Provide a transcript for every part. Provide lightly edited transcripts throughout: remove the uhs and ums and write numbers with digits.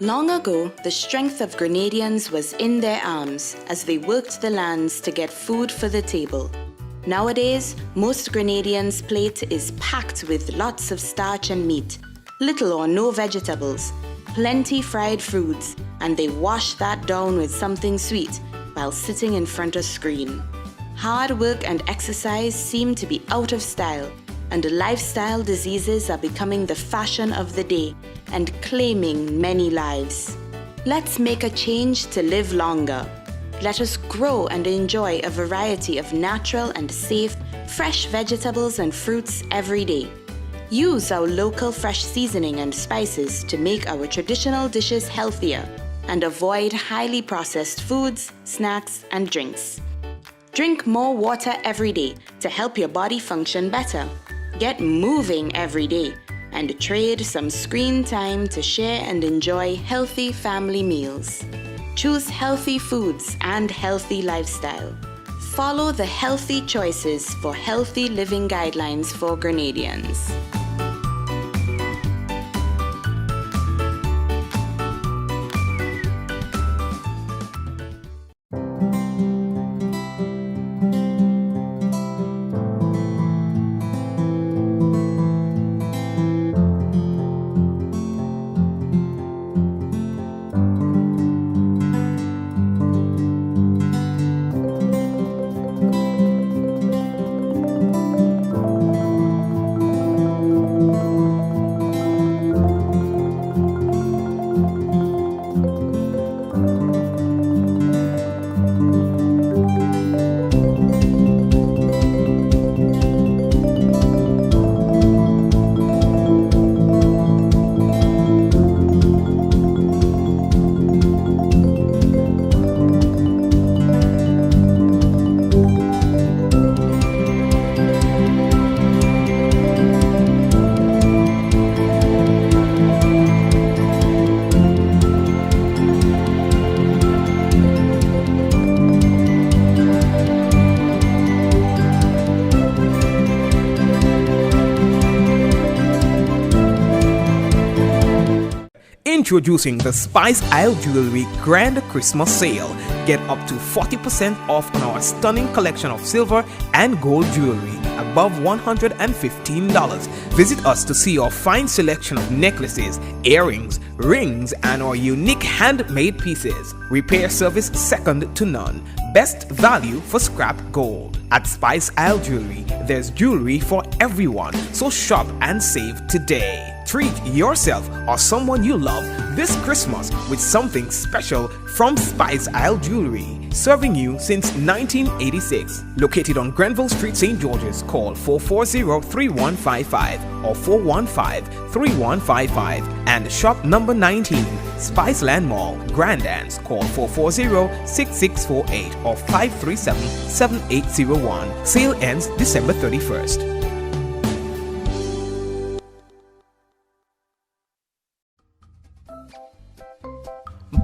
Long ago, the strength of Grenadians was in their arms as they worked the lands to get food for the table. Nowadays, most Grenadians' plate is packed with lots of starch and meat, little or no vegetables, plenty fried foods, and they wash that down with something sweet while sitting in front of screen. Hard work and exercise seem to be out of style, and lifestyle diseases are becoming the fashion of the day and claiming many lives. Let's make a change to live longer. Let us grow and enjoy a variety of natural and safe, fresh vegetables and fruits every day. Use our local fresh seasoning and spices to make our traditional dishes healthier and avoid highly processed foods, snacks, and drinks. Drink more water every day to help your body function better. Get moving every day and trade some screen time to share and enjoy healthy family meals. Choose healthy foods and healthy lifestyle. Follow the healthy choices for healthy living guidelines for Grenadians. Introducing the Spice Isle Jewelry Grand Christmas Sale. Get up to 40% off on our stunning collection of silver and gold jewelry above $115. Visit us to see our fine selection of necklaces, earrings, rings, and our unique handmade pieces. Repair service second to none. Best value for scrap gold. At Spice Isle Jewelry, there's jewelry for everyone, so shop and save today. Treat yourself or someone you love this Christmas with something special from Spice Isle Jewelry. Serving you since 1986. Located on Grenville Street, St. George's. Call 440-3155 or 415-3155. And shop number 19, Spiceland Mall, Grandans. Call 440-6648 or 537-7801. Sale ends December 31st.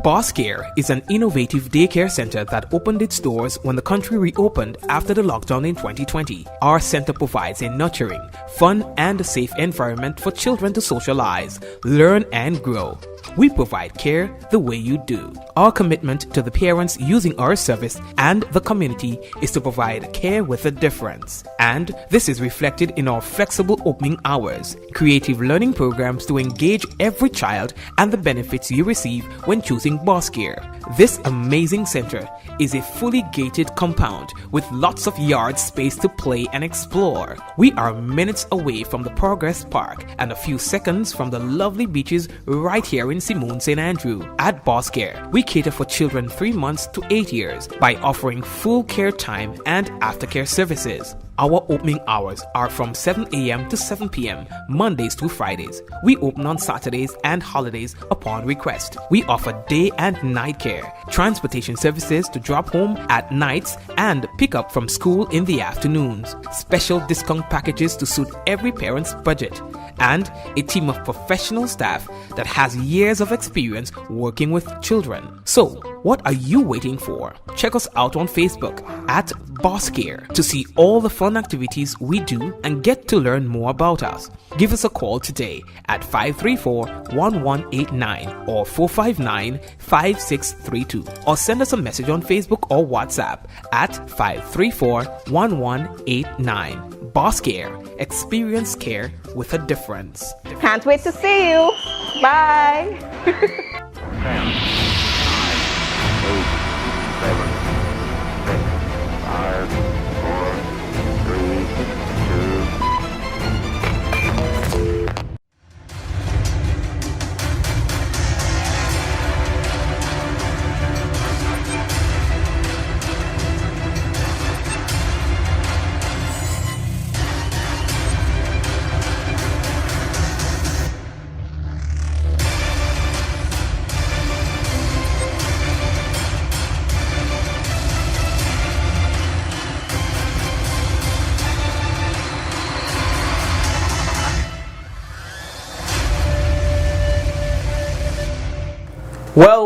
Boss Care is an innovative daycare center that opened its doors when the country reopened after the lockdown in 2020. Our center provides a nurturing, fun, and safe environment for children to socialize, learn, and grow. We provide care the way you do. Our commitment to the parents using our service and the community is to provide care with a difference. And this is reflected in our flexible opening hours, creative learning programs to engage every child, and the benefits you receive when choosing Boss Care. This amazing center is a fully gated compound with lots of yard space to play and explore. We are minutes away from the Progress Park and a few seconds from the lovely beaches right here in Simone St. Andrew. At Boss Care, we cater for children 3 months to 8 years by offering full care time and aftercare services. Our opening hours are from 7 a.m. to 7 p.m. Mondays to Fridays. We open on Saturdays and holidays upon request. We offer day and night care, transportation services to drop home at nights and pick up from school in the afternoons, special discount packages to suit every parent's budget, and a team of professional staff that has years of experience working with children. So, What are you waiting for? Check us out on Facebook at Boss Care to see all the fun activities we do and get to learn more about us. Give us a call today at 534-1189 or 459-5632, or send us a message on Facebook or WhatsApp at 534-1189. Boss Care. Experience care with a difference. Can't wait to see you. Bye. 7, 6, 5, 4, 3, 2.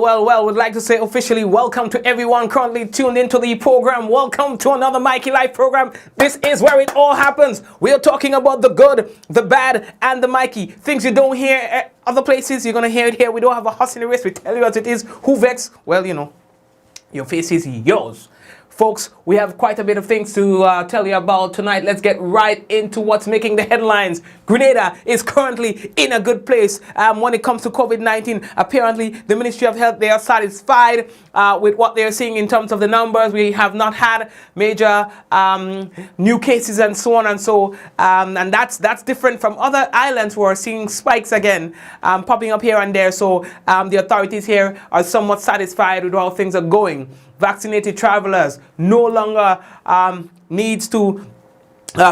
Well, we'd like to say officially welcome to everyone currently tuned into the program. Welcome to another Mikey Live program. This is where it all happens. We are talking about the good, the bad, and the Mikey. Things you don't hear at other places, you're going to hear it here. We don't have a horse in the race. We tell you as it is. Who vex? Well, you know, your face is yours. Folks, we have quite a bit of things to tell you about tonight. Let's get right into what's making the headlines. Grenada is currently in a good place when it comes to COVID-19. Apparently, the Ministry of Health, they are satisfied with what they're seeing in terms of the numbers. We have not had major new cases and so on and so. And that's different from other islands who are seeing spikes again popping up here and there. So the authorities here are somewhat satisfied with how things are going. Vaccinated travelers no longer needs to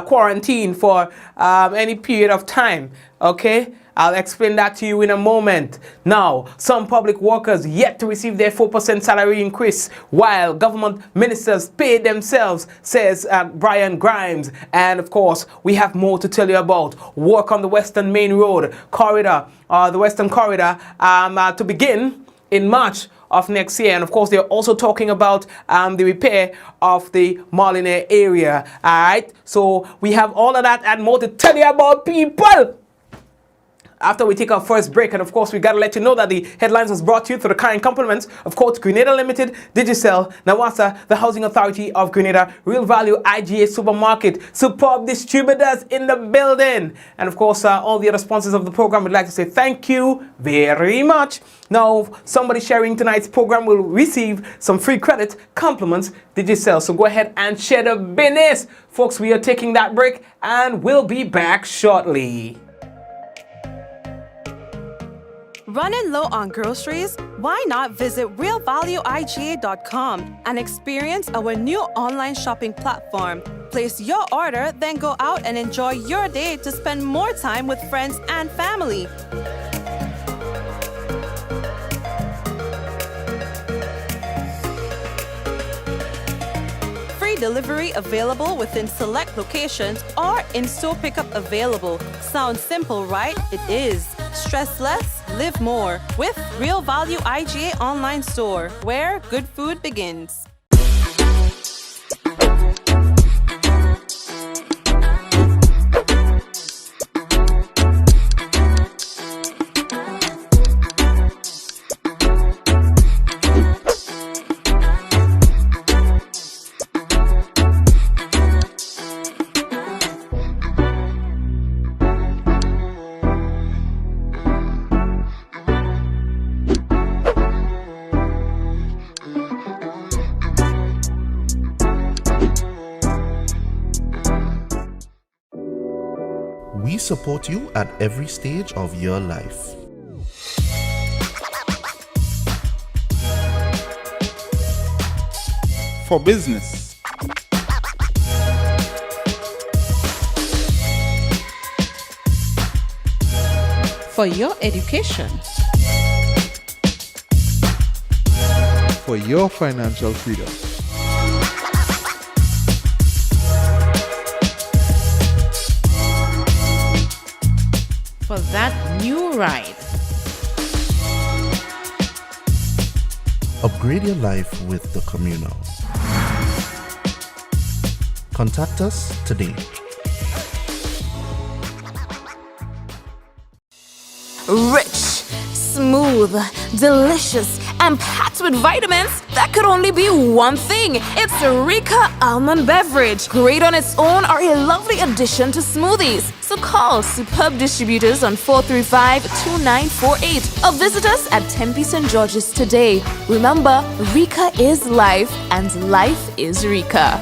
quarantine for any period of time. Okay, I'll explain that to you in a moment. Now, some public workers yet to receive their 4% salary increase, while government ministers pay themselves, says Brian Grimes. And of course, we have more to tell you about. Work on the Western Main Road corridor, the Western Corridor, to begin in March of next year. And of course, they're also talking about the repair of the Marlene area. All right, so we have all of that and more to tell you about, people, after we take our first break. And of course, we got to let you know that the headlines was brought to you through the kind compliments of course Grenada Limited, Digicel, Nawasa, the Housing Authority of Grenada, Real Value IGA Supermarket, superb distributors in the building, and of course all the other sponsors of the program. Would like to say thank you very much. Now, somebody sharing tonight's program will receive some free credit, compliments, Digicel. So go ahead and share the business. Folks, we are taking that break and we'll be back shortly. Running low on groceries? Why not visit realvalueiga.com and experience our new online shopping platform? Place your order, then go out and enjoy your day to spend more time with friends and family. Free delivery available within select locations or in-store pickup available. Sounds simple, right? It is. Stress less, live more with Real Value IGA online store, where good food begins. We support you at every stage of your life. For business, for your education, for your financial freedom, for that new ride. Upgrade your life with the Communal. Contact us today. Rich, smooth, delicious, and packed with vitamins that could only be one thing. It's Rika Almond Beverage. Great on its own or a lovely addition to smoothies. So call Superb Distributors on 435-2948 or visit us at Tempe St. George's today. Remember, Rika is life and life is Rika.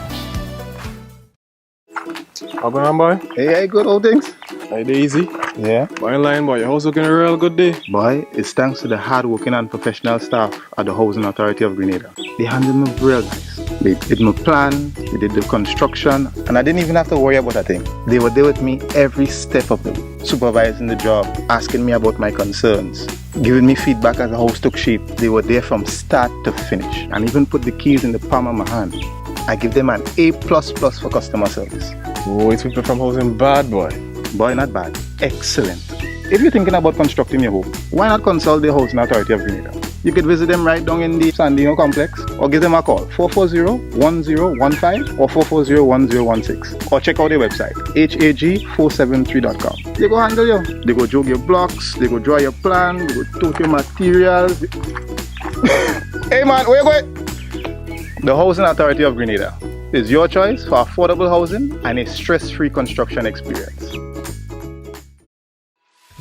How going on, boy? Hey, good old things. Hey, Daisy. Yeah. Boy, in line, boy. Your house looking a real good day. Boy, it's thanks to the hard-working and professional staff at the Housing Authority of Grenada. They handled me real nice. They did my plan, they did the construction, and I didn't even have to worry about a thing. They were there with me every step of the way, supervising the job, asking me about my concerns, giving me feedback as the house took shape. They were there from start to finish, and even put the keys in the palm of my hand. I give them an A++ for customer service. Oh, it's people from housing bad, boy. Boy, not bad. Excellent. If you're thinking about constructing your home, why not consult the Housing Authority of Grenada? You could visit them right down in the Sandino complex or give them a call 440-1015 or 440-1016 or check out their website hag473.com. They go handle you. They go jog your blocks, they go draw your plan, they go tote your materials. Hey man, where you going? The Housing Authority of Grenada is your choice for affordable housing and a stress-free construction experience.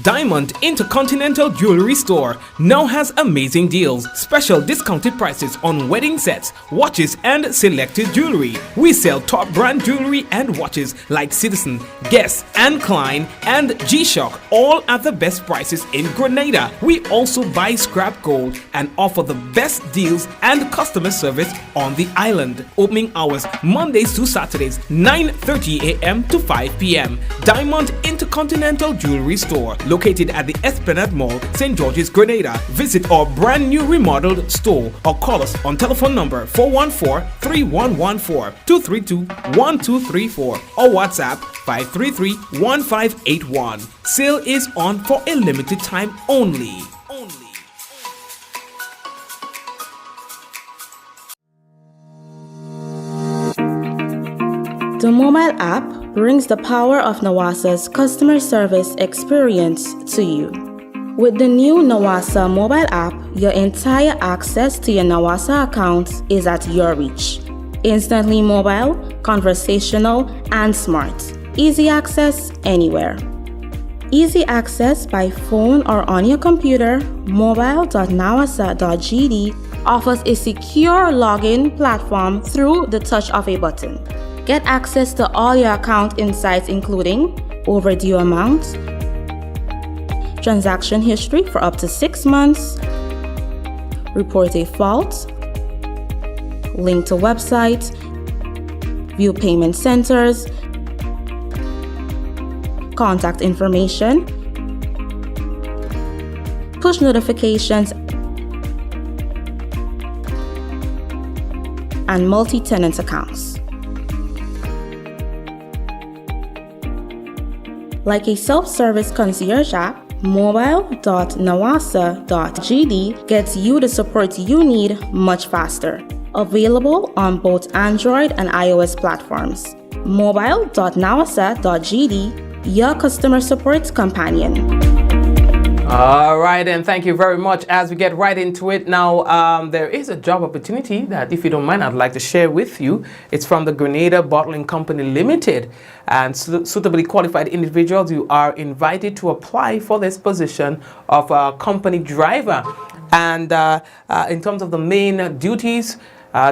Diamond Intercontinental Jewelry Store now has amazing deals, special discounted prices on wedding sets, watches, and selected jewelry. We sell top brand jewelry and watches like Citizen, Guess, and Klein, and G-Shock, all at the best prices in Grenada. We also buy scrap gold and offer the best deals and customer service on the island. Opening hours Mondays to Saturdays, 9:30 a.m. to 5 p.m. Diamond Intercontinental Jewelry Store, located at the Esplanade Mall, St. George's, Grenada. Visit our brand new remodeled store or call us on telephone number 414-3114, 232-1234 or WhatsApp 533-1581. Sale is on for a limited time only. The mobile app brings the power of Nawasa's customer service experience to you. With the new Nawasa mobile app, your entire access to your Nawasa account is at your reach. Instantly mobile, conversational, and smart. Easy access anywhere. Easy access by phone or on your computer, mobile.nawasa.gd offers a secure login platform through the touch of a button. Get access to all your account insights including overdue amount, transaction history for up to 6 months, report a fault, link to website, view payment centers, contact information, push notifications, and multi-tenant accounts. Like a self-service concierge app, mobile.nawasa.gd gets you the support you need much faster. Available on both Android and iOS platforms. Mobile.nawasa.gd, your customer support companion. All right, and thank you very much. As we get right into it now, there is a job opportunity that, if you don't mind, I'd like to share with you. It's from the Grenada Bottling Company Limited, and suitably qualified individuals, you are invited to apply for this position of a company driver. And in terms of the main duties,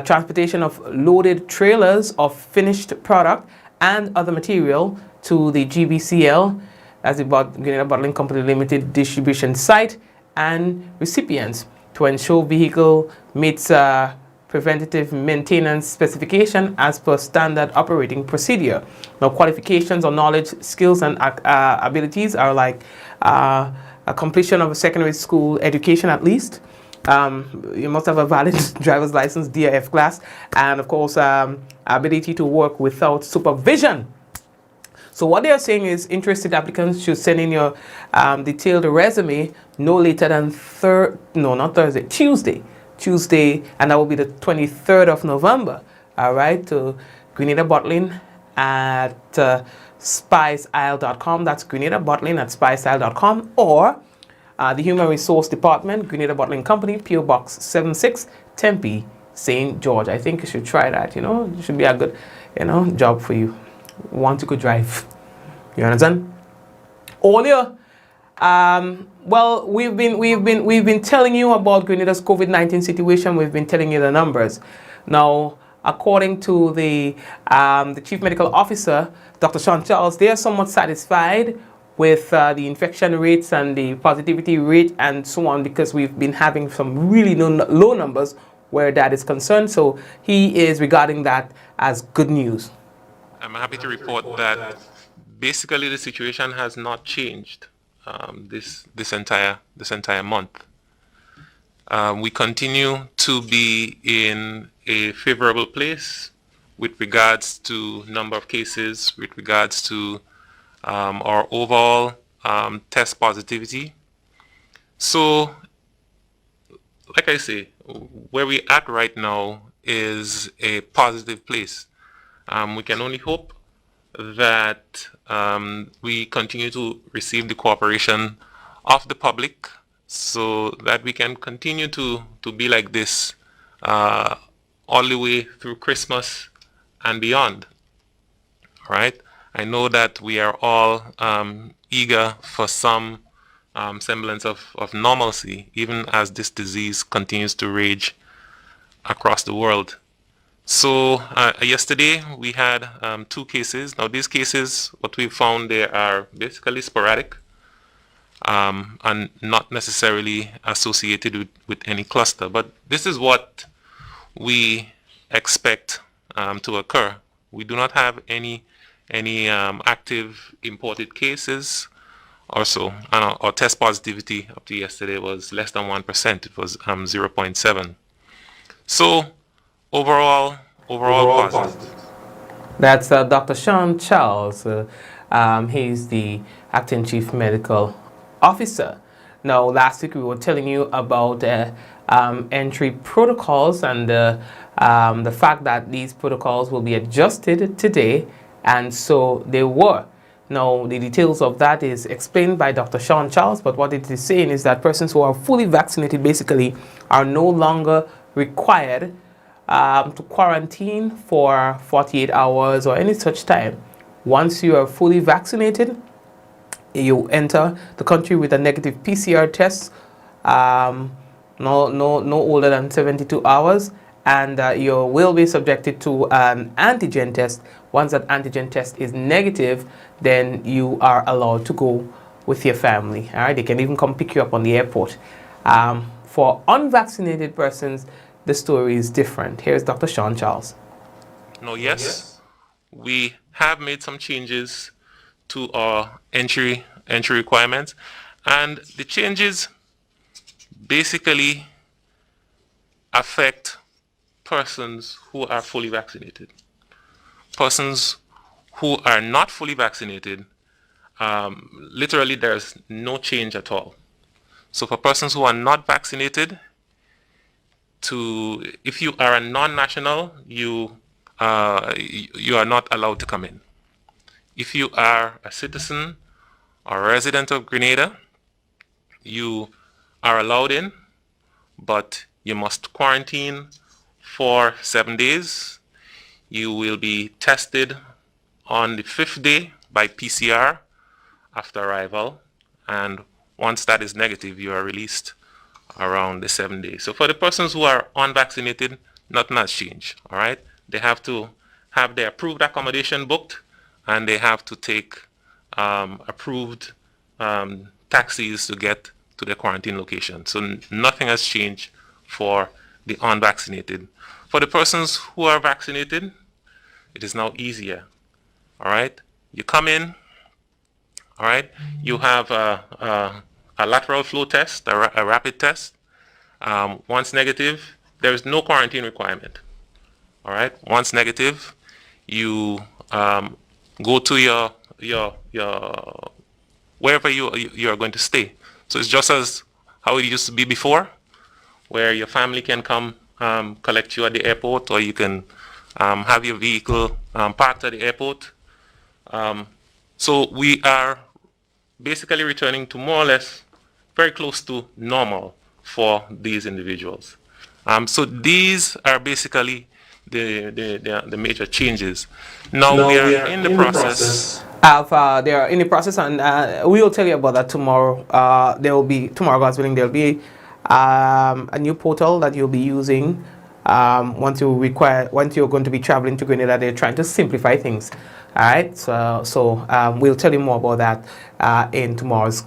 transportation of loaded trailers of finished product and other material to the GBCL, as the Grenada Bottling Company Limited distribution site, and recipients to ensure vehicle meets preventative maintenance specification as per standard operating procedure. Now, qualifications or knowledge, skills, and abilities are like a completion of a secondary school education at least. You must have a valid driver's license, DIF class, and of course, ability to work without supervision. So what they are saying is interested applicants should send in your detailed resume no later than Tuesday, Tuesday, and that will be the 23rd of November. All right, to Grenada Bottling at spiceisle.com. That's Grenada Bottling at spiceisle.com, or the Human Resource Department, Grenada Bottling Company, PO Box 76, Tempe, St. George. I think you should try that. You know, it should be a good, job for you. Want to go drive? You understand? Earlier, well, we've been telling you about Grenada's COVID-19 situation. We've been telling you the numbers. Now, according to the Chief Medical Officer, Dr. Sean Charles, they are somewhat satisfied with the infection rates and the positivity rate and so on, because we've been having some really low numbers where that is concerned. So he is regarding that as good news. I'm happy to report that basically the situation has not changed this entire month. We continue to be in a favorable place with regards to number of cases, with regards to our overall test positivity. So, like I say, where we're at right now is a positive place. We can only hope that we continue to receive the cooperation of the public so that we can continue to be like this all the way through Christmas and beyond. All right? I know that we are all eager for some semblance of normalcy, even as this disease continues to rage across the world. So yesterday we had 2 cases. Now these cases, what we found, they are basically sporadic and not necessarily associated with any cluster. But this is what we expect to occur. We do not have any active imported cases or so. And our test positivity up to yesterday was less than 1%. It was 0.7. So overall positive. That's Dr. Sean Charles. He's the acting chief medical officer. Now, last week we were telling you about entry protocols and the fact that these protocols will be adjusted today, and so they were. Now, the details of that is explained by Dr. Sean Charles, but what it is saying is that persons who are fully vaccinated basically are no longer required to quarantine for 48 hours or any such time. Once you are fully vaccinated, you enter the country with a negative PCR test, no older than 72 hours, and you will be subjected to an antigen test. Once that antigen test is negative, then you are allowed to go with your family. All right, they can even come pick you up on the airport. For unvaccinated persons, the story is different. Here's Dr. Sean Charles. No, yes, we have made some changes to our entry requirements, and the changes basically affect persons who are fully vaccinated. Persons who are not fully vaccinated, literally there's no change at all. So for persons who are not vaccinated, if you are a non-national, you are not allowed to come in. If you are a citizen or a resident of Grenada, you are allowed in, but you must quarantine for 7 days. You will be tested on the 5th day by PCR after arrival, and once that is negative, you are released around the 7 days. So for the persons who are unvaccinated, nothing has changed. All right, they have to have their approved accommodation booked, and they have to take approved taxis to get to their quarantine location. So nothing has changed for the unvaccinated. For the persons who are vaccinated, it is now easier. All right, you come in. All right, you have a lateral flow test, a rapid test. Once negative, there is no quarantine requirement. All right, once negative, you go to your wherever you are going to stay. So it's just as how it used to be before. where your family can come collect you at the airport, or you can have your vehicle parked at the airport. So we are basically returning to more or less very close to normal for these individuals. So these are basically the major changes. Now we are in the process They are in the process, and we will tell you about that tomorrow. There will be, tomorrow, God's willing, there will be a new portal that you'll be using once you're going to be traveling to Grenada. They're trying to simplify things. All right, so we'll tell you more about that in tomorrow's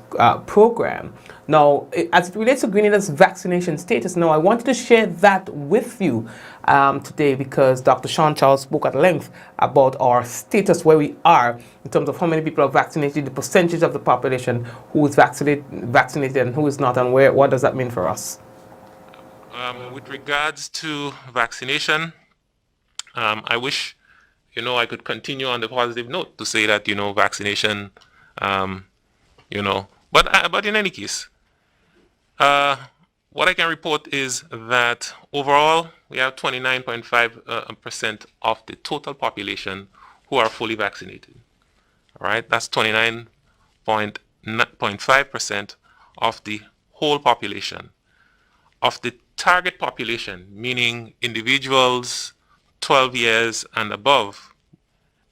program. Now, as it relates to Grenada's vaccination status, now I wanted to share that with you today because Dr. Sean Charles spoke at length about our status, where we are in terms of how many people are vaccinated, the percentage of the population who is vaccinated and who is not, and what does that mean for us? With regards to vaccination, I wish, I could continue on the positive note to say that, vaccination, but in any case, what I can report is that overall we have 29.5% of the total population who are fully vaccinated. All right, that's 29.5% of the whole population. Of the target population, meaning individuals 12 years and above,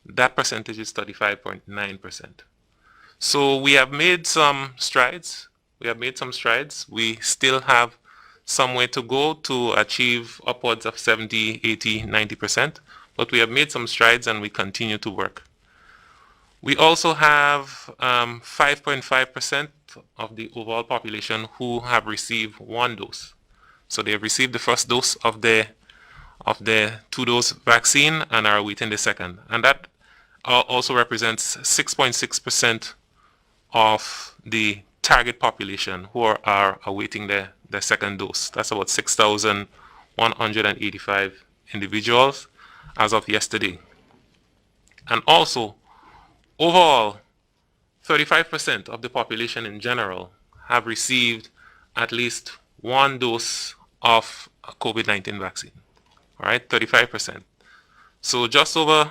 that percentage is 35.9%. So we have made some strides. We still have some way to go to achieve upwards of 70, 80, 90%, but we have made some strides and we continue to work. We also have 5.5% of the overall population who have received one dose. So they have received the first dose of the 2-dose vaccine and are awaiting the second. And that also represents 6.6% of the target population who are awaiting their second dose. That's about 6,185 individuals as of yesterday. And also, overall, 35% of the population in general have received at least one dose of a COVID-19 vaccine. All right, 35%. So just over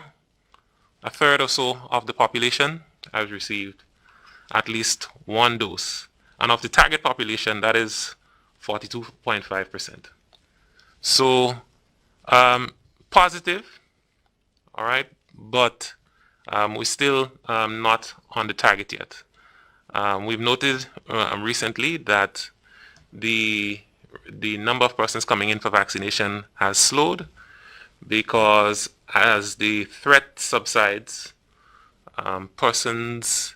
a third or so of the population has received at least one dose. And of the target population, that is 42.5%. So positive, all right, but we're still not on the target yet. We've noted recently that the number of persons coming in for vaccination has slowed because as the threat subsides, persons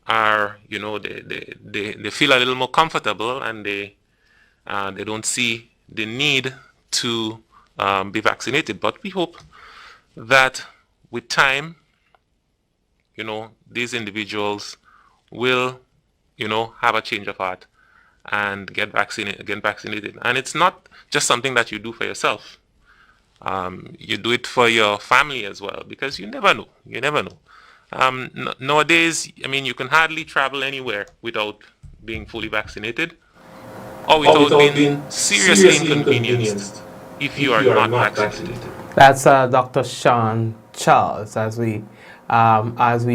are, they feel a little more comfortable and they don't see the need to be vaccinated. But we hope that with time, these individuals will, have a change of heart and get vaccinated. And it's not just something that you do for yourself. You do it for your family as well, because you never know. Nowadays, you can hardly travel anywhere without being fully vaccinated or without being seriously inconvenienced if you are not vaccinated. That's Dr. Sean Charles. As we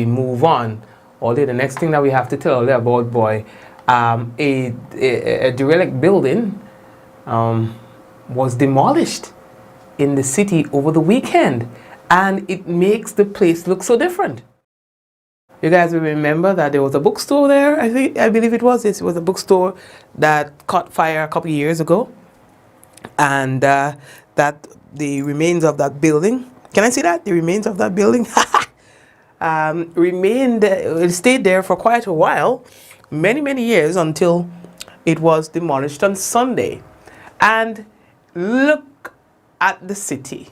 move on, although the next thing that we have to tell you about, a derelict building was demolished in the city over the weekend, and it makes the place look so different. You guys will remember that there was a bookstore there. I believe it was a bookstore that caught fire a couple of years ago, and that the remains of that building. Can I see that? The remains of that building stayed there for quite a while, many years, until it was demolished on Sunday. And look at the city.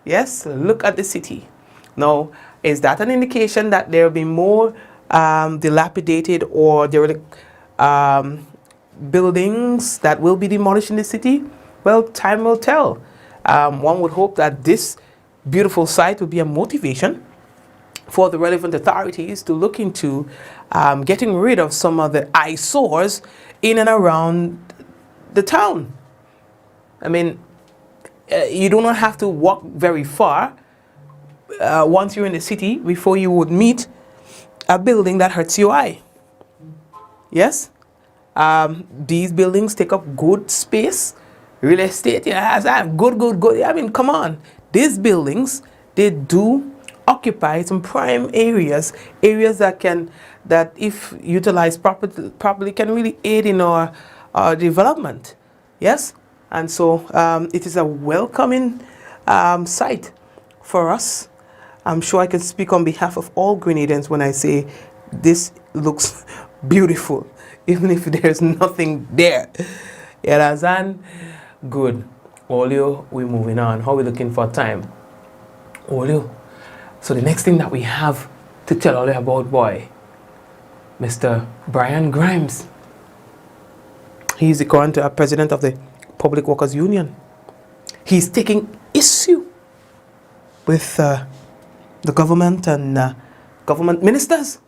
Yes, look at the city. Now, is that an indication that there will be more dilapidated or derelict buildings that will be demolished in the city? Well, time will tell. One would hope that this beautiful site will be a motivation for the relevant authorities to look into getting rid of some of the eyesores in and around the town. I mean, you do not have to walk very far once you're in the city before you would meet a building that hurts your eye. Yes? These buildings take up good space. Real estate, good. I mean, come on. These buildings, they do occupy some prime areas that if utilized properly can really aid in our development. Yes? And so it is a welcoming sight for us. I'm sure I can speak on behalf of all Grenadians when I say this looks beautiful, even if there's nothing there. Yarazan, good. Olio, we're moving on. How are we looking for time? Olio. So the next thing that we have to tell Olio about, boy, Mr. Brian Grimes. He's the current president of the Public Workers Union. He's taking issue with the government and government ministers.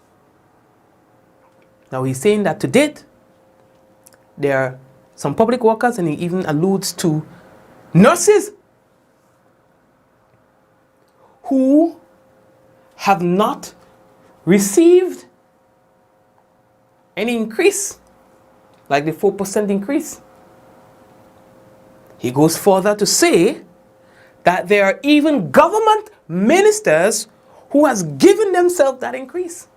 Now he's saying that to date, there are some public workers, and he even alludes to nurses who have not received any increase, like the 4% increase. He goes further to say that there are even government ministers who has given themselves that increase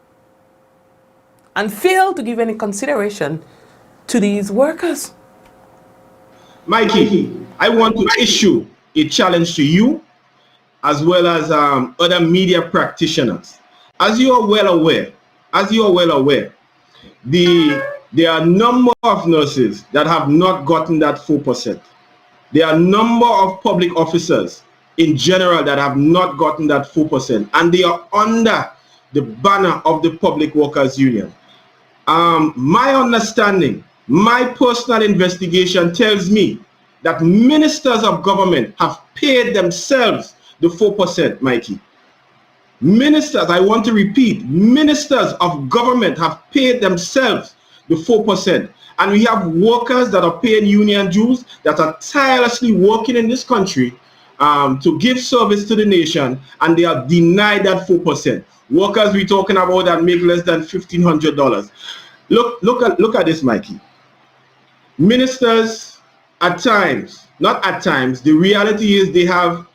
and failed to give any consideration to these workers. Mikey, I want to issue a challenge to you as well as other media practitioners. As you are well aware, there are a number of nurses that have not gotten that 4%. There are a number of public officers in general that have not gotten that 4%, and they are under the banner of the Public Workers Union. My understanding, my personal investigation tells me that ministers of government have paid themselves the 4%, Mikey. Ministers, I want to repeat, ministers of government have paid themselves the 4%. And we have workers that are paying union dues that are tirelessly working in this country to give service to the nation, and they are denied that 4%. Workers we're talking about that make less than $1,500. Look at this, Mikey. Ministers, at times, not at times, the reality is they have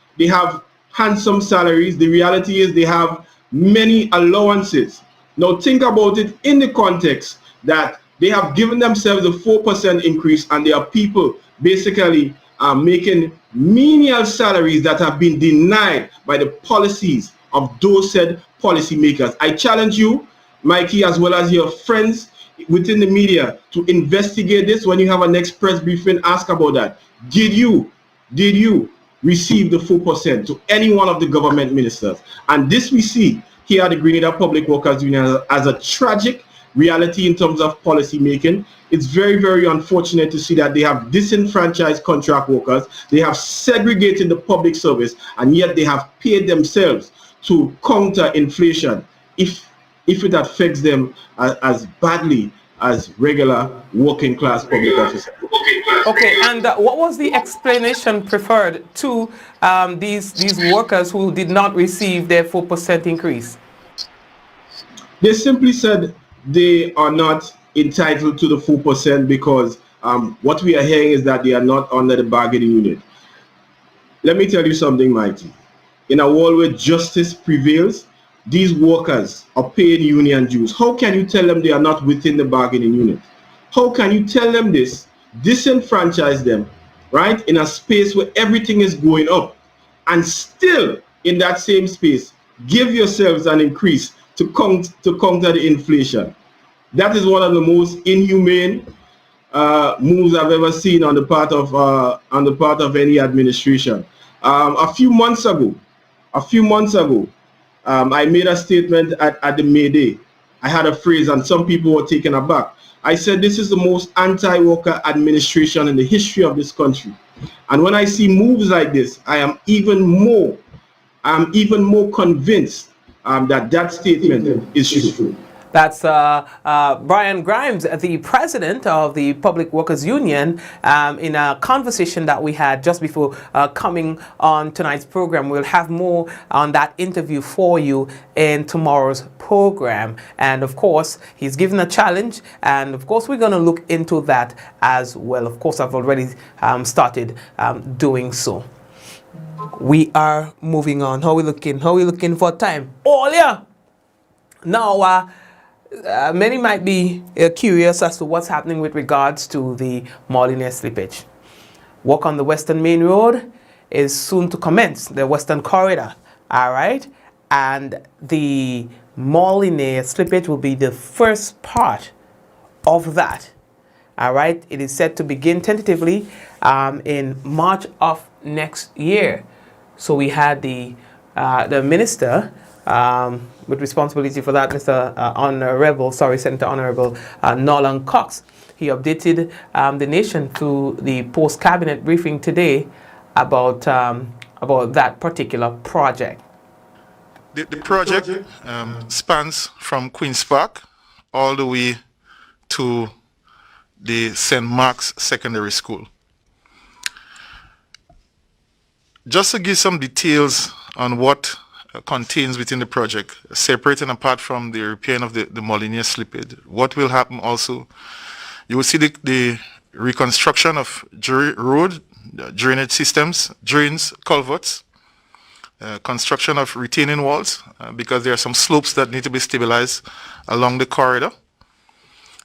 handsome salaries. The reality is they have many allowances. Now think about it in the context that they have given themselves a 4% increase, and there are people basically making menial salaries that have been denied by the policies of those said policymakers. I challenge you, Mikey, as well as your friends within the media, to investigate this. When you have a next press briefing, ask about that. Did you receive the 4% to any one of the government ministers? And this we see here at the Grenada Public Workers Union as a tragic reality in terms of policy making. It's very, very unfortunate to see that they have disenfranchised contract workers. They have segregated the public service, and yet they have paid themselves to counter inflation if it affects them as badly as regular working class public officers. Okay, and what was the explanation preferred to these workers who did not receive their 4% increase? They simply said they are not entitled to the 4% because what we are hearing is that they are not under the bargaining unit. Let me tell you something, Mikey. In a world where justice prevails, these workers are paying union dues. How can you tell them they are not within the bargaining unit? How can you tell them this, disenfranchise them, right, in a space where everything is going up, and still in that same space give yourselves an increase to counter the inflation? That is one of the most inhumane moves I've ever seen on the part of any administration. A few months ago, I made a statement at the May Day. I had a phrase, and some people were taken aback. I said, this is the most anti-worker administration in the history of this country. And when I see moves like this, I am even more convinced that statement is true. That's Brian Grimes, the president of the Public Workers Union, in a conversation that we had just before coming on tonight's program. We'll have more on that interview for you in tomorrow's program. And of course, he's given a challenge, and of course, we're going to look into that as well. Of course, I've already started doing so. We are moving on. How are we looking? How are we looking for time? Oh, yeah! Now, many might be curious as to what's happening with regards to the Molyneux slippage. Work on the Western Main Road is soon to commence, the Western Corridor, all right? And the Molyneux slippage will be the first part of that, all right? It is set to begin tentatively in March of next year. So we had the minister with responsibility for that, Senator Honorable Nolan Cox. He updated the nation through the post-cabinet briefing today about that particular project. The project spans from Queen's Park all the way to the St. Mark's Secondary School. Just to give some details on what contains within the project, separate and apart from the repairing of the Molyneux slippage, what will happen also, you will see the reconstruction of road, drainage systems, drains, culverts, construction of retaining walls, because there are some slopes that need to be stabilized along the corridor,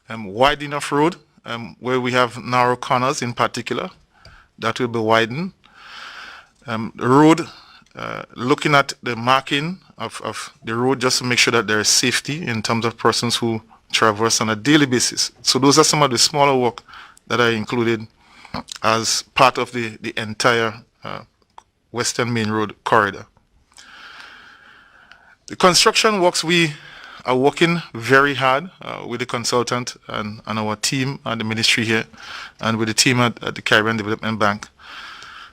wide enough road, where we have narrow corners in particular, that will be widened. Road, looking at the marking of the road just to make sure that there is safety in terms of persons who traverse on a daily basis. So those are some of the smaller work that are included as part of the entire Western Main Road corridor. The construction works, we are working very hard with the consultant and our team and the ministry here, and with the team at the Caribbean Development Bank,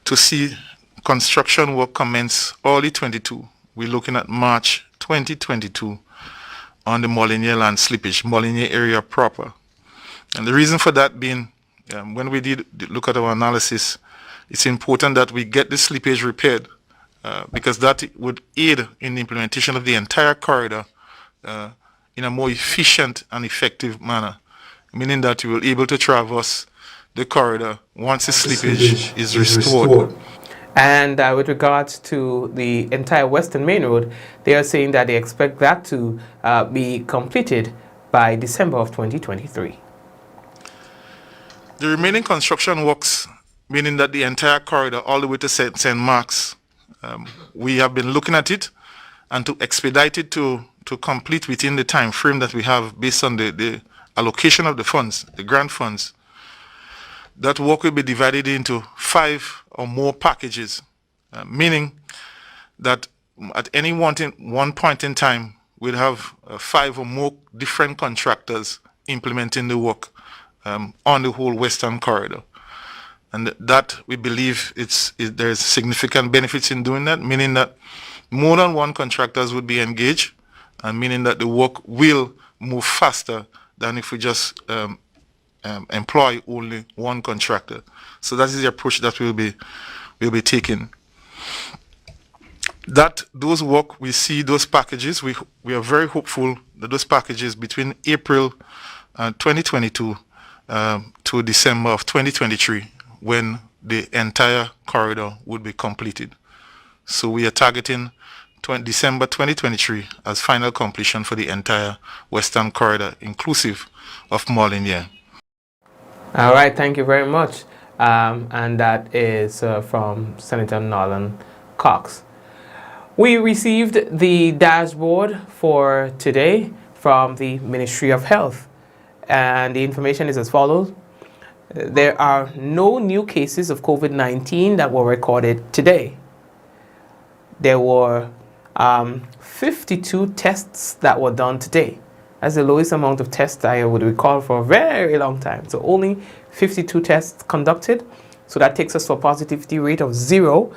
to see construction work commence early 22. We're looking at March 2022 on the Molyneux land slippage, Molyneux area proper. And the reason for that being, when we did look at our analysis, it's important that we get the slippage repaired, because that would aid in the implementation of the entire corridor in a more efficient and effective manner, meaning that you will be able to traverse the corridor once the slippage is restored. And with regards to the entire Western Main Road, they are saying that they expect that to be completed by December of 2023. The remaining construction works, meaning that the entire corridor all the way to St. Mark's, we have been looking at it, and to expedite it to complete within the time frame that we have based on the allocation of the funds, the grant funds. That work will be divided into 5 or more packages, meaning that at any one point in time, we'll have 5 or more different contractors implementing the work on the whole Western Corridor. And that, we believe, there's significant benefits in doing that, meaning that more than one contractors would be engaged, and meaning that the work will move faster than if we just employ only one contractor. So that is the approach that we'll be taking. Those work, we see those packages, we are very hopeful that those packages between April 2022 to December of 2023, when the entire corridor would be completed. So we are targeting December 2023 as final completion for the entire Western Corridor, inclusive of Molyneux. All right, thank you very much. And that is from Senator Nolan Cox. We received the dashboard for today from the Ministry of Health, and the information is as follows. There are no new cases of COVID-19 that were recorded today. There were 52 tests that were done today. That's the lowest amount of tests I would recall for a very long time. So only 52 tests conducted. So that takes us to a positivity rate of 0.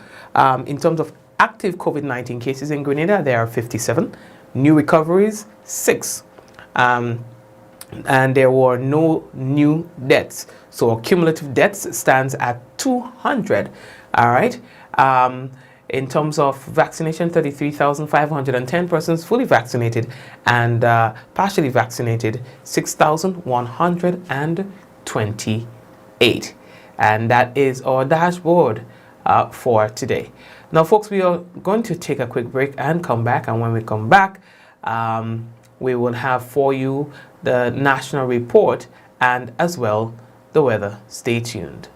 In terms of active COVID-19 cases in Grenada, there are 57. New recoveries, 6. and there were no new deaths. So our cumulative deaths stands at 200. All right. In terms of vaccination, 33,510 persons fully vaccinated, and partially vaccinated, 6,128. And that is our dashboard for today. Now, folks, we are going to take a quick break and come back. And when we come back, we will have for you the national report and as well the weather. Stay tuned.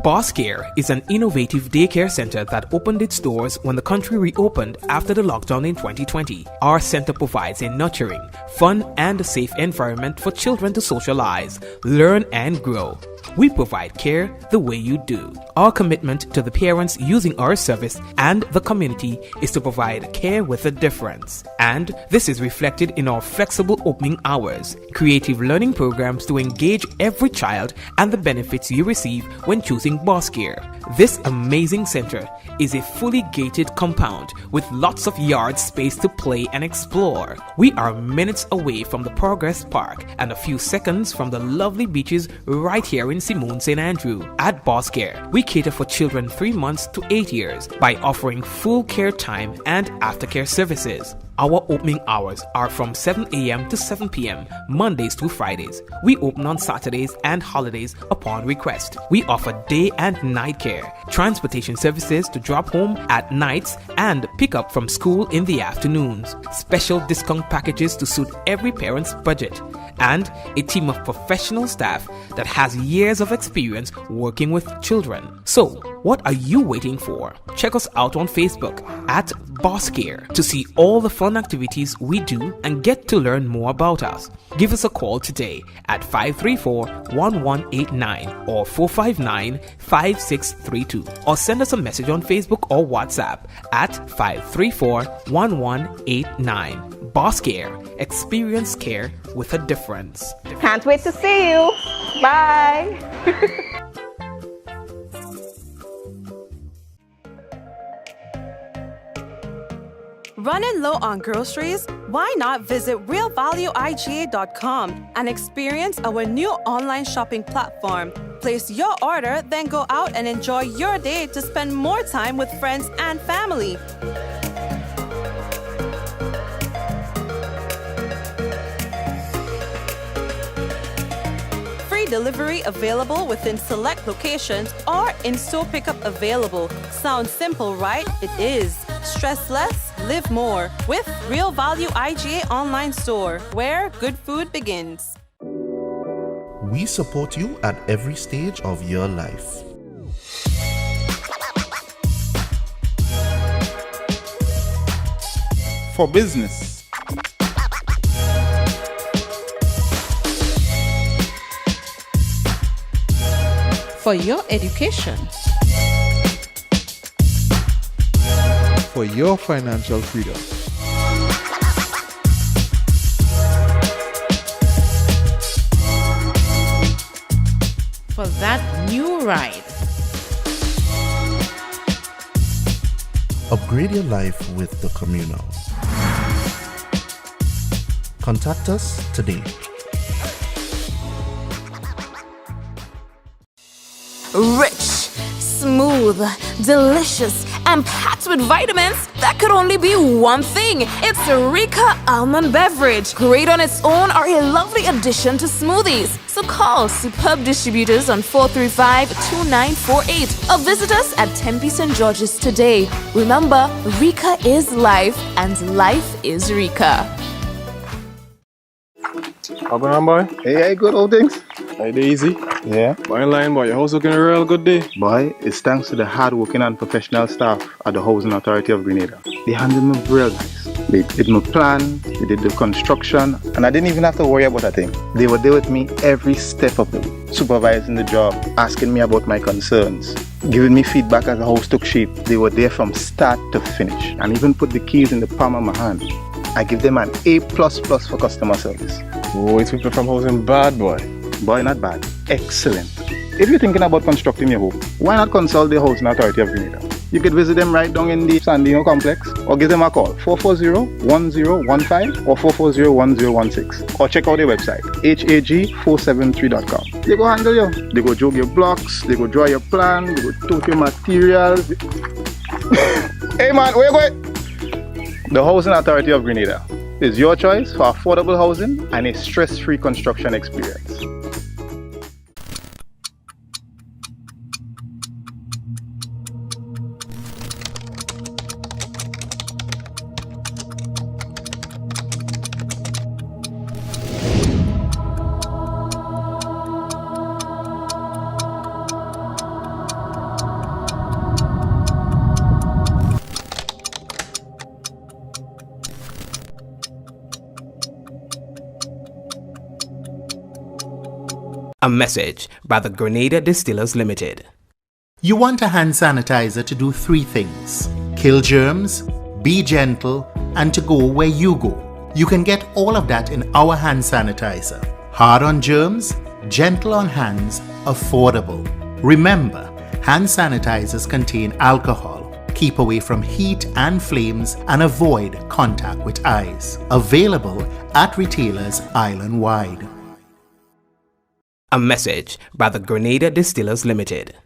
Boss Care is an innovative daycare center that opened its doors when the country reopened after the lockdown in 2020. Our center provides a nurturing, fun, and safe environment for children to socialize, learn, and grow. We provide care the way you do. Our commitment to the parents using our service and the community is to provide care with a difference. And this is reflected in our flexible opening hours, creative learning programs to engage every child, and the benefits you receive when choosing Boss Care. This amazing center is a fully gated compound with lots of yard space to play and explore. We are minutes away from the Progress Park and a few seconds from the lovely beaches right here in Simone St. Andrew. At Boss Care, we cater for children 3 months to 8 years by offering full care time and aftercare services. Our opening hours are from 7 a.m. to 7 p.m. Mondays through Fridays. We open on Saturdays and holidays upon request. We offer day and night care, transportation services to drop home at nights and pick up from school in the afternoons, special discount packages to suit every parent's budget, and a team of professional staff that has years of experience working with children. So, what are you waiting for? Check us out on Facebook at Boss Care to see all the fun activities we do and get to learn more about us. Give us a call today at 534-1189 or 459-5632, or send us a message on Facebook or WhatsApp at 534-1189. Boss Care. Experience care with a difference. Can't wait to see you. Bye. Running low on groceries? Why not visit realvalueiga.com and experience our new online shopping platform? Place your order, then go out and enjoy your day to spend more time with friends and family. Free delivery available within select locations or in-store pickup available. Sounds simple, right? It is. Stress less, live more with Real Value IGA online store, where good food begins. We support you at every stage of your life. For business. For your education. For your financial freedom. For that new ride. Upgrade your life with the Communal. Contact us today. Rich, smooth, delicious, and packed with vitamins that could only be one thing. It's Rika Almond Beverage. Great on its own or a lovely addition to smoothies. So call Superb Distributors on 435-2948 or visit us at Tempe St. George's today. Remember, Rika is life and life is Rika. How going on, boy? Hey, good old things. Hey, easy. Yeah. Boy, in line, boy. Your house looking a real good day. Boy, it's thanks to the hard-working and professional staff at the Housing Authority of Grenada. They handled me real nice. They did my plan, they did the construction, and I didn't even have to worry about a thing. They were there with me every step of the way, supervising the job, asking me about my concerns, giving me feedback as the house took shape. They were there from start to finish, and even put the keys in the palm of my hand. I give them an A++ for customer service. Oh, it's people from housing bad, boy. Boy, not bad. Excellent. If you're thinking about constructing your home, why not consult the Housing Authority of Grenada? you could visit them right down in the Sandino complex or give them a call 440-1015 or 440-1016 or check out their website hag473.com. They go handle you. They go jog your blocks, they go draw your plan, they go tote your materials. Hey man, where you going? The Housing Authority of Grenada is your choice for affordable housing and a stress-free construction experience. A message by the Grenada Distillers Limited. You want a hand sanitizer to do 3 things: kill germs, be gentle, and to go where you go. You can get all of that in our hand sanitizer. Hard on germs, gentle on hands, affordable. Remember, hand sanitizers contain alcohol. Keep away from heat and flames and avoid contact with eyes. Available at retailers island-wide. A message by the Grenada Distillers Limited.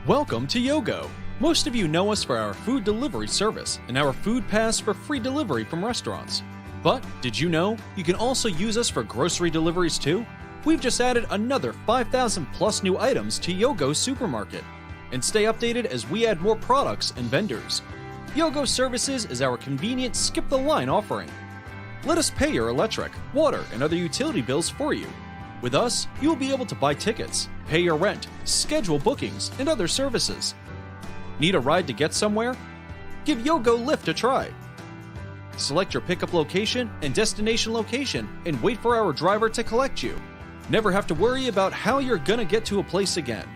Welcome to Yogo. Most of you know us for our food delivery service and our food pass for free delivery from restaurants. But did you know you can also use us for grocery deliveries too? We've just added another 5,000 plus new items to Yogo's supermarket. And stay updated as we add more products and vendors. Yogo Services is our convenient skip the line offering. Let us pay your electric, water, and other utility bills for you. With us, you'll be able to buy tickets, pay your rent, schedule bookings, and other services. Need a ride to get somewhere? Give Yogo Lyft a try. Select your pickup location and destination location and wait for our driver to collect you. Never have to worry about how you're gonna get to a place again.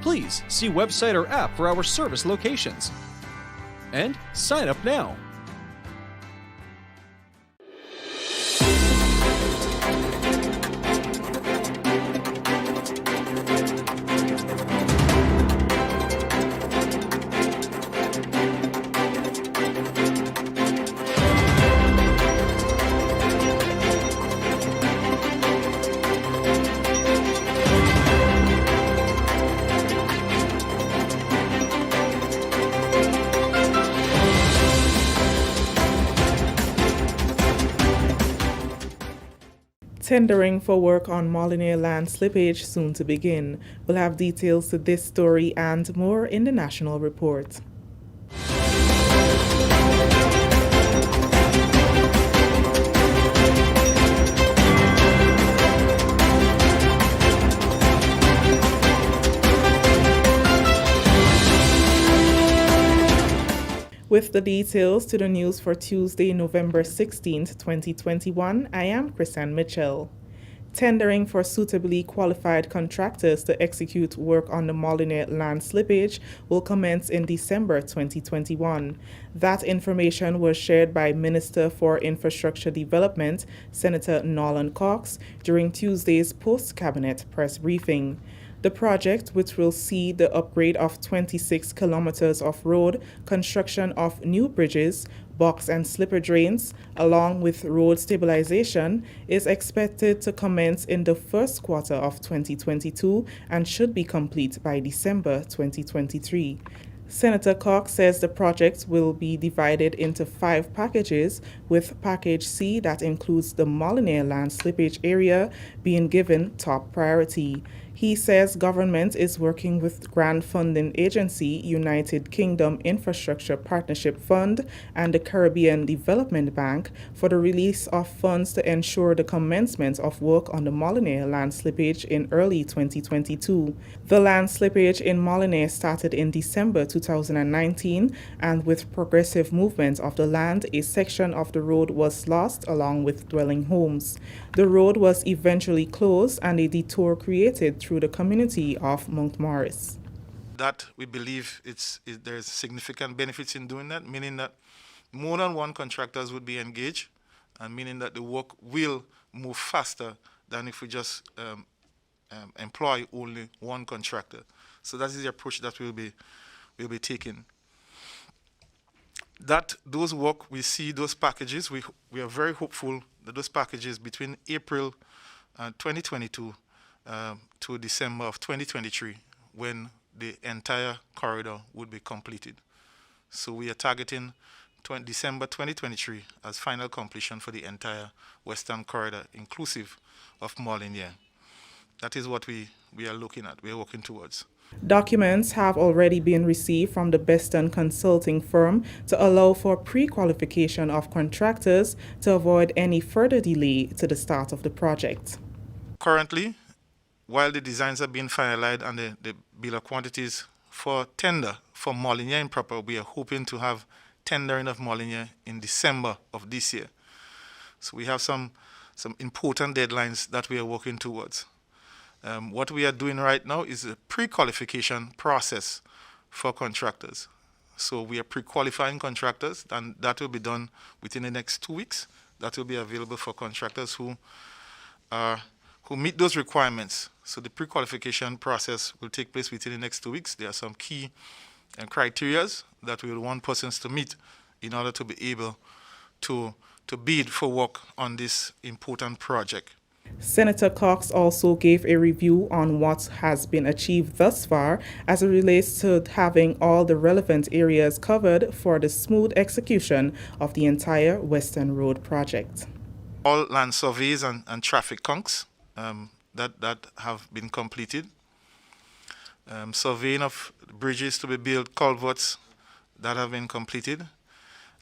Please see website or app for our service locations. And sign up now. Tendering for work on Molyneux land slippage soon to begin. We'll have details to this story and more in the National Report. With the details to the news for Tuesday, November 16th, 2021, I am Chrisanne Mitchell. Tendering for suitably qualified contractors to execute work on the Molyneux land slippage will commence in December 2021. That information was shared by Minister for Infrastructure Development, Senator Nolan Cox, during Tuesday's post-cabinet press briefing. The project, which will see the upgrade of 26 kilometers of road, construction of new bridges, box and slipper drains, along with road stabilization, is expected to commence in the first quarter of 2022 and should be complete by December 2023. Senator Cox says the project will be divided into 5 packages, with Package C, that includes the Molyneux land slippage area, being given top priority. He says government is working with grant funding agency United Kingdom Infrastructure Partnership Fund and the Caribbean Development Bank for the release of funds to ensure the commencement of work on the Molyneux land slippage in early 2022. The land slippage in Molyneux started in December 2019, and with progressive movement of the land, a section of the road was lost along with dwelling homes. The road was eventually closed and a detour created through the community of Mount Morris. That we believe there's significant benefits in doing that, meaning that more than one contractors would be engaged, and meaning that the work will move faster than if we just employ only one contractor. So that is the approach that we'll be taking. That those work, we see those packages, we are very hopeful that those packages between April 2022 to December of 2023, when the entire corridor would be completed. So we are targeting December 2023 as final completion for the entire Western Corridor, inclusive of Molyneux. That is what we are looking at, we are working towards. Documents have already been received from the Beston Consulting firm to allow for pre-qualification of contractors to avoid any further delay to the start of the project. Currently, while the designs are being finalized and the bill of quantities for tender for Molyneux in proper, we are hoping to have tendering of Molyneux in December of this year. So we have some important deadlines that we are working towards. What we are doing right now is a pre-qualification process for contractors. So we are pre-qualifying contractors, and that will be done within the next 2 weeks. That will be available for contractors who meet those requirements. So the pre-qualification process will take place within the next 2 weeks. There are some key criteria that we will want persons to meet in order to be able to bid for work on this important project. Senator Cox also gave a review on what has been achieved thus far as it relates to having all the relevant areas covered for the smooth execution of the entire Western Road project. All land surveys and traffic counts that have been completed. Surveying of bridges to be built, culverts that have been completed.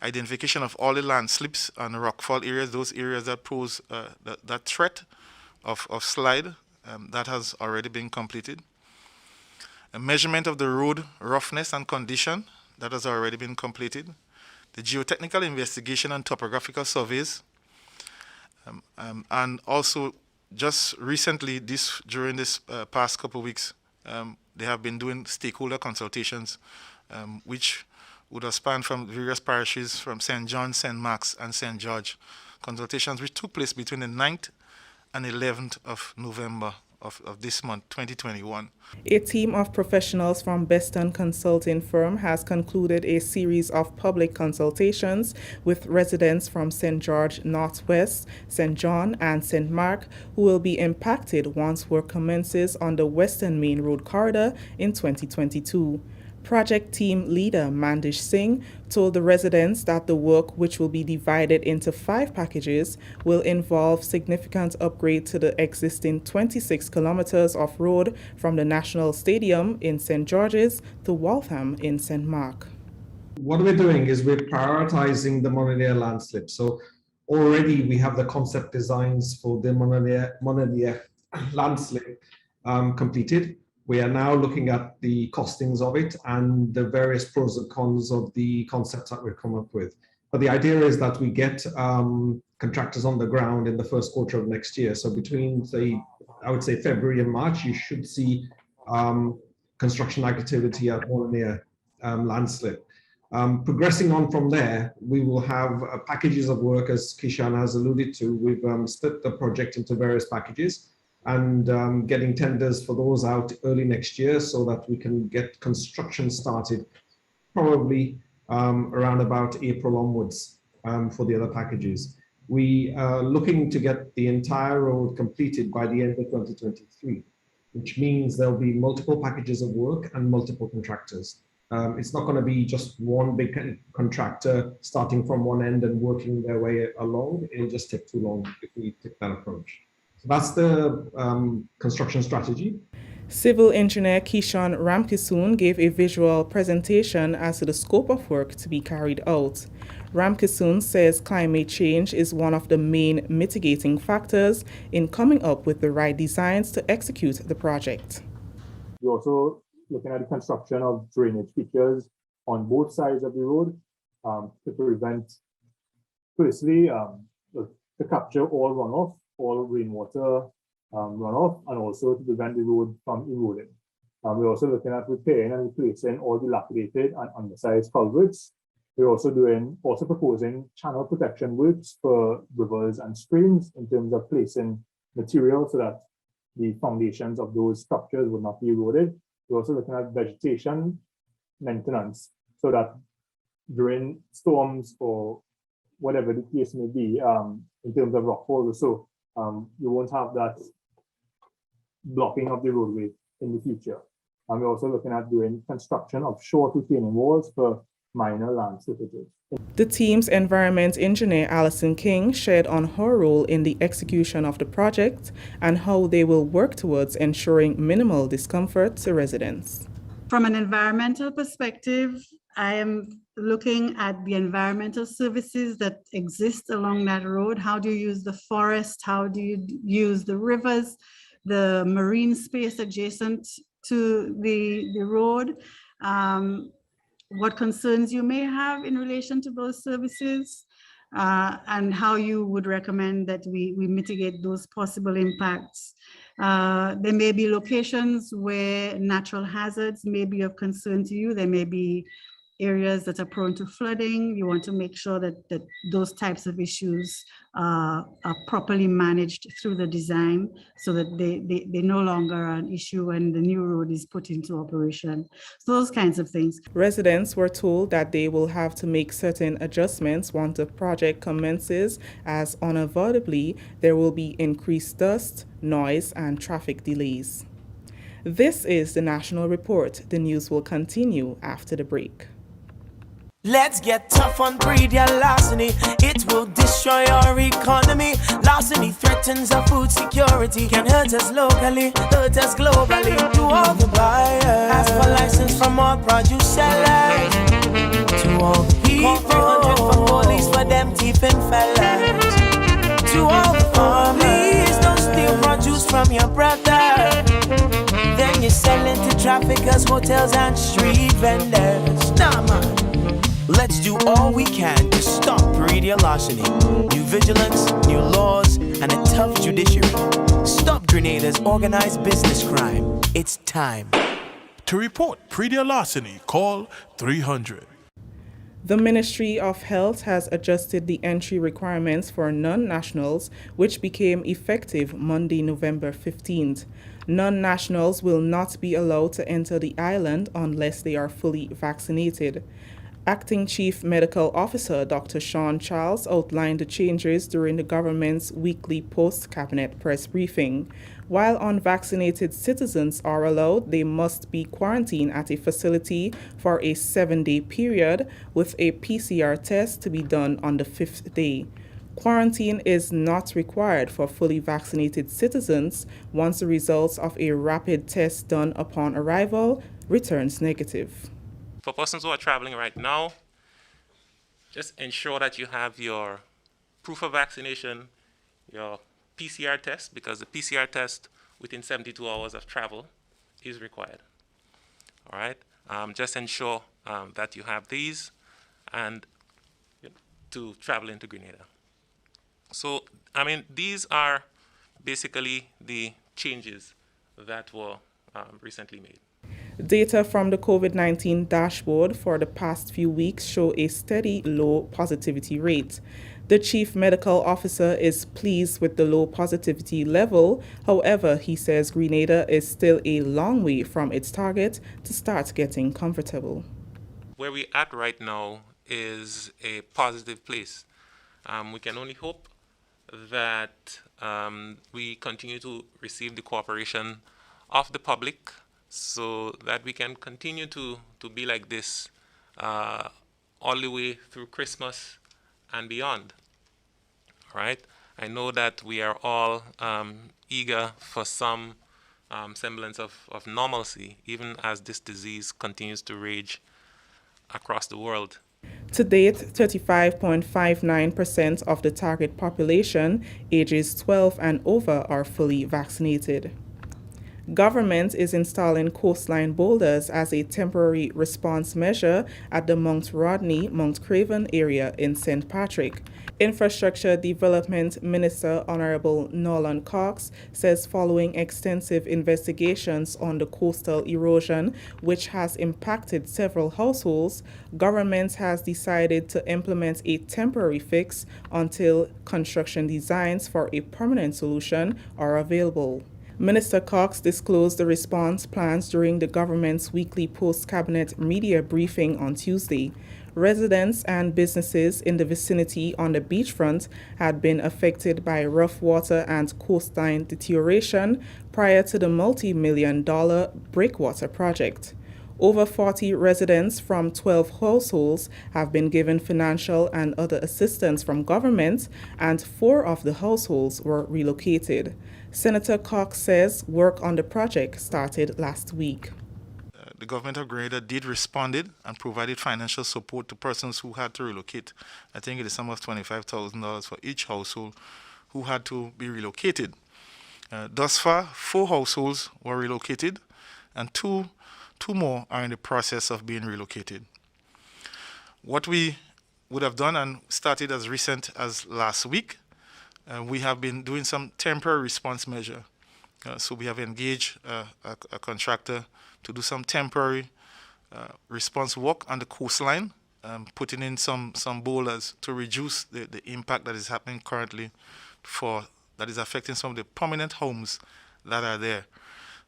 Identification of all the landslips and rockfall areas, those areas that pose that threat of slide, that has already been completed. A measurement of the road roughness and condition, that has already been completed. The geotechnical investigation and topographical surveys. And also, just recently, during this past couple of weeks, they have been doing stakeholder consultations, which would have spanned from various parishes from St. John, St. Mark's, and St. George. Consultations which took place between the 9th and 11th of November of this month, 2021. A team of professionals from Beston Consulting firm has concluded a series of public consultations with residents from St. George Northwest, St. John, and St. Mark who will be impacted once work commences on the Western Main Road corridor in 2022. Project team leader Mandish Singh told the residents that the work, which will be divided into 5 packages, will involve significant upgrade to the existing 26 kilometers of road from the National Stadium in St. George's to Waltham in St. Mark. What we're doing is we're prioritizing the Molyneux landslip. So already we have the concept designs for the Molyneux landslip completed. We are now looking at the costings of it and the various pros and cons of the concepts that we've come up with. But the idea is that we get contractors on the ground in the first quarter of next year. So between, say, I would say February and March, you should see construction activity at Molyneux landslip. Progressing on from there, we will have packages of work, as Kishan has alluded to. We've split the project into various packages. and getting tenders for those out early next year so that we can get construction started probably around about April onwards for the other packages. We are looking to get the entire road completed by the end of 2023, which means there'll be multiple packages of work and multiple contractors. It's not going to be just one big contractor starting from one end and working their way along. It'll just take too long if we take that approach. So that's the construction strategy. Civil engineer Kishan Ramkisoon gave a visual presentation as to the scope of work to be carried out. Ramkisoon says climate change is one of the main mitigating factors in coming up with the right designs to execute the project. We're also looking at the construction of drainage features on both sides of the road to prevent, firstly, to capture all runoff, all rainwater runoff, and also to prevent the road from eroding. We're also looking at repairing and replacing all the dilapidated and undersized culverts. We're also proposing channel protection works for rivers and streams in terms of placing material so that the foundations of those structures would not be eroded. We're also looking at vegetation maintenance so that during storms or whatever the case may be, in terms of rockfall, so you won't have that blocking of the roadway in the future. And we're also looking at doing construction of short retaining walls for minor land slippages. The team's environment engineer Alison King shared on her role in the execution of the project and how they will work towards ensuring minimal discomfort to residents. From an environmental perspective, I am looking at the environmental services that exist along that road. How do you use the forest? How do you use the rivers, the marine space adjacent to the road? What concerns you may have in relation to those services, and how you would recommend that we mitigate those possible impacts. There may be locations where natural hazards may be of concern to you. There may be areas that are prone to flooding. You want to make sure that those types of issues are properly managed through the design so that they no longer are an issue when the new road is put into operation. So those kinds of things. Residents were told that they will have to make certain adjustments once the project commences, as unavoidably there will be increased dust, noise, and traffic delays. This is the National Report. The news will continue after the break. Let's get tough on breed-your larceny. It will destroy our economy. Larceny threatens our food security. Can hurt us locally, hurt us globally. To all the buyers, ask for license from all produce sellers. To all the people, 300 for police for them thieving fellas. To all the farmers, don't steal produce from your brother. Then you're selling to traffickers, hotels and street vendors. Nah, man. Let's do all we can to stop breed-your larceny. New vigilance, new laws, and a tough judiciary. Stop Grenada's organized business crime. It's time. To report breed-your larceny, call 300. The Ministry of Health has adjusted the entry requirements for non-nationals, which became effective Monday, November 15th. Non-nationals will not be allowed to enter the island unless they are fully vaccinated. Acting Chief Medical Officer Dr. Sean Charles outlined the changes during the government's weekly post-cabinet press briefing. While unvaccinated citizens are allowed, they must be quarantined at a facility for a 7-day period, with a PCR test to be done on the 5th day. Quarantine is not required for fully vaccinated citizens once the results of a rapid test done upon arrival returns negative. For persons who are traveling right now, just ensure that you have your proof of vaccination, your PCR test, because the PCR test within 72 hours of travel is required. All right, just ensure that you have these and to travel into Grenada. So, I mean, these are basically the changes that were recently made. Data from the COVID-19 dashboard for the past few weeks show a steady low positivity rate. The chief medical officer is pleased with the low positivity level. However, he says Grenada is still a long way from its target to start getting comfortable. Where we're at right now is a positive place. We can only hope that we continue to receive the cooperation of the public so that we can continue to be like this all the way through Christmas and beyond. Right? I know that we are all eager for some semblance of normalcy, even as this disease continues to rage across the world. To date, 35.59% of the target population, ages 12 and over, are fully vaccinated. Government is installing coastline boulders as a temporary response measure at the Mount Rodney, Mount Craven area in St. Patrick. Infrastructure Development Minister Honorable Nolan Cox says following extensive investigations on the coastal erosion, which has impacted several households, government has decided to implement a temporary fix until construction designs for a permanent solution are available. Minister Cox disclosed the response plans during the government's weekly post-cabinet media briefing on Tuesday. Residents and businesses in the vicinity on the beachfront had been affected by rough water and coastline deterioration prior to the multi-million-dollar breakwater project. Over 40 residents from 12 households have been given financial and other assistance from government, and 4 of the households were relocated. Senator Cox says work on the project started last week. The government of Grenada did responded and provided financial support to persons who had to relocate. I think it is sum of $25,000 for each household who had to be relocated. Thus far, 4 households were relocated, and two more are in the process of being relocated. What we would have done and started as recent as last week, we have been doing some temporary response measure. So we have engaged a contractor to do some temporary response work on the coastline, putting in some boulders to reduce the impact that is happening currently that is affecting some of the permanent homes that are there.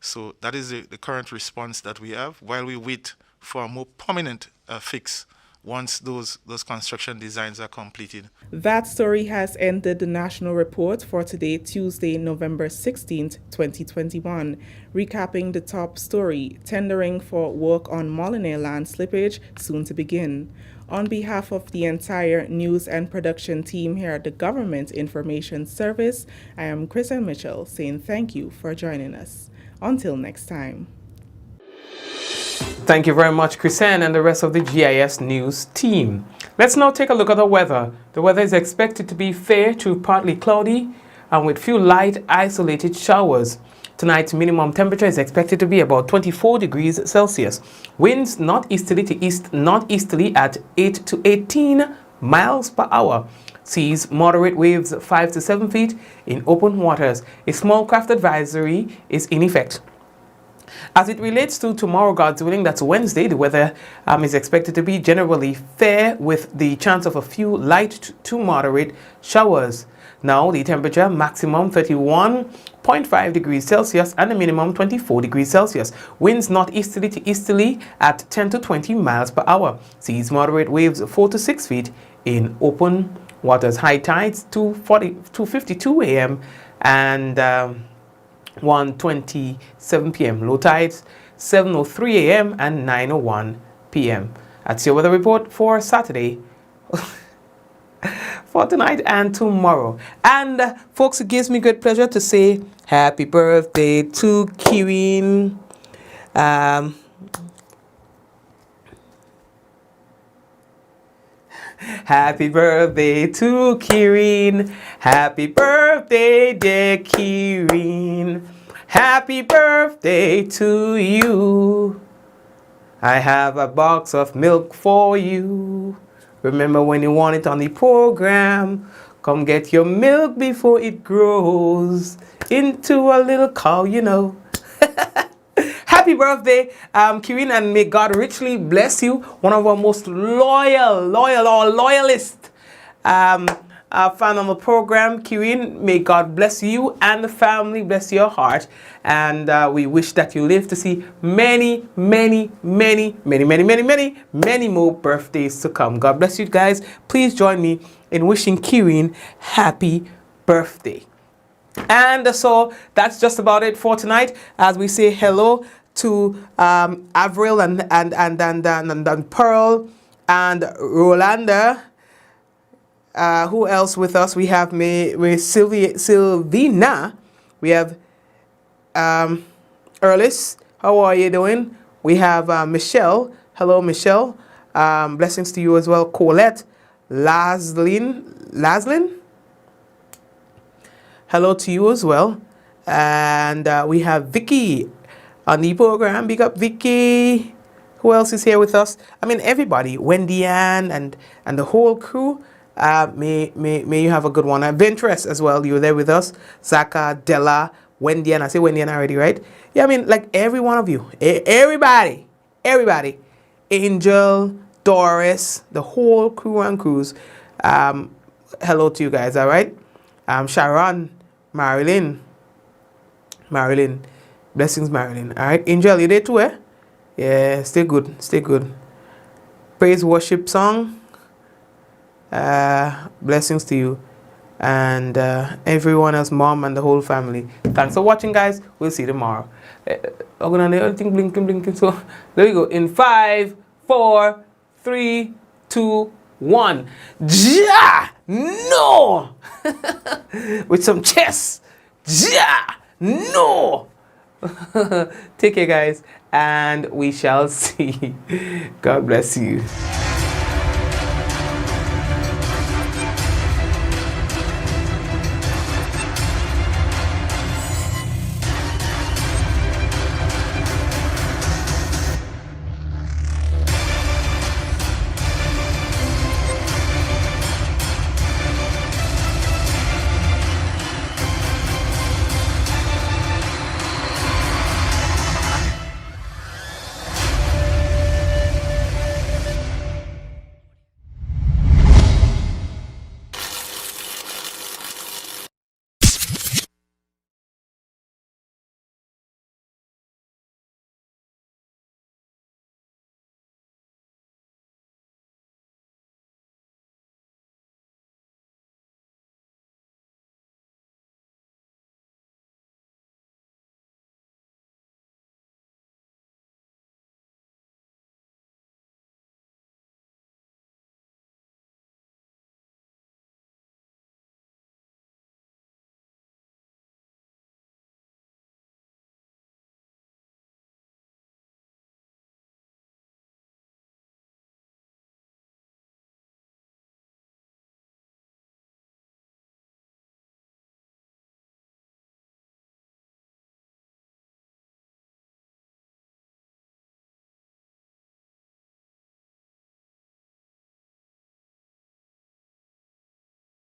So that is the current response that we have while we wait for a more permanent fix once those construction designs are completed. That story has ended the national report for today, Tuesday, November 16th, 2021. Recapping the top story, tendering for work on Molyneux land slippage soon to begin. On behalf of the entire news and production team here at the Government Information Service, I am Kristen Mitchell saying thank you for joining us. Until next time. Thank you very much, Chrisanne, and the rest of the GIS News team. Let's now take a look at the weather. The weather is expected to be fair to partly cloudy and with few light isolated showers. Tonight's minimum temperature is expected to be about 24 degrees Celsius. Winds northeasterly to east northeasterly at 8 to 18 miles per hour. Seas moderate, waves 5 to 7 feet in open waters. A small craft advisory is in effect. As it relates to tomorrow, God's willing, that's Wednesday, the weather is expected to be generally fair with the chance of a few light to moderate showers. Now, the temperature maximum 31.5 degrees Celsius and the minimum 24 degrees Celsius. Winds northeasterly to easterly at 10 to 20 miles per hour. Seas moderate, waves 4 to 6 feet in open waters. High tides 2:52 a.m. and 1:27 p.m. Low tides 7:03 a.m. and 9:01 p.m. That's your weather report for Saturday, for tonight and tomorrow. And folks, it gives me great pleasure to say happy birthday to Kirin. Happy birthday to Kirin. Happy birthday, dear Kirin. Happy birthday to you. I have a box of milk for you. Remember when you want it on the program, come get your milk before it grows into a little cow, you know. Happy Happy birthday, Kirin, and may God richly bless you. One of our most loyalist fan on the program, Kirin. May God bless you and the family, bless your heart, and we wish that you live to see many more birthdays to come. God bless you guys. Please join me in wishing Kirin happy birthday. And so that's just about it for tonight, as we say hello to Avril and Pearl and Rolanda. Who else with us? We have Sylvina. We have Erlis. How are you doing? We have Michelle. Hello, Michelle. Blessings to you as well. Colette. Laslin. Hello to you as well. And we have Vicky on the program. Big up, Vicky. Who else is here with us? I mean, everybody. Wendy Ann and the whole crew. May you have a good one. Ventress as well. You're there with us. Zaka, Della, Wendy Ann. I say Wendy Ann already, right? Yeah, I mean, like every one of you. Everybody. Angel, Doris, the whole crew and crews. Hello to you guys, all right? Sharon, Marilyn, blessings, Marilyn. All right, Angel, you there too, eh? Yeah, stay good. Praise worship song. Blessings to you and everyone else, mom and the whole family. Thanks for watching, guys. We'll see you tomorrow. I'm gonna everything blinking. So there we go. In 5, 4, 3, 2, 1. Ja! No! With some chess. Ja! No! Take care, guys, and we shall see. God bless you.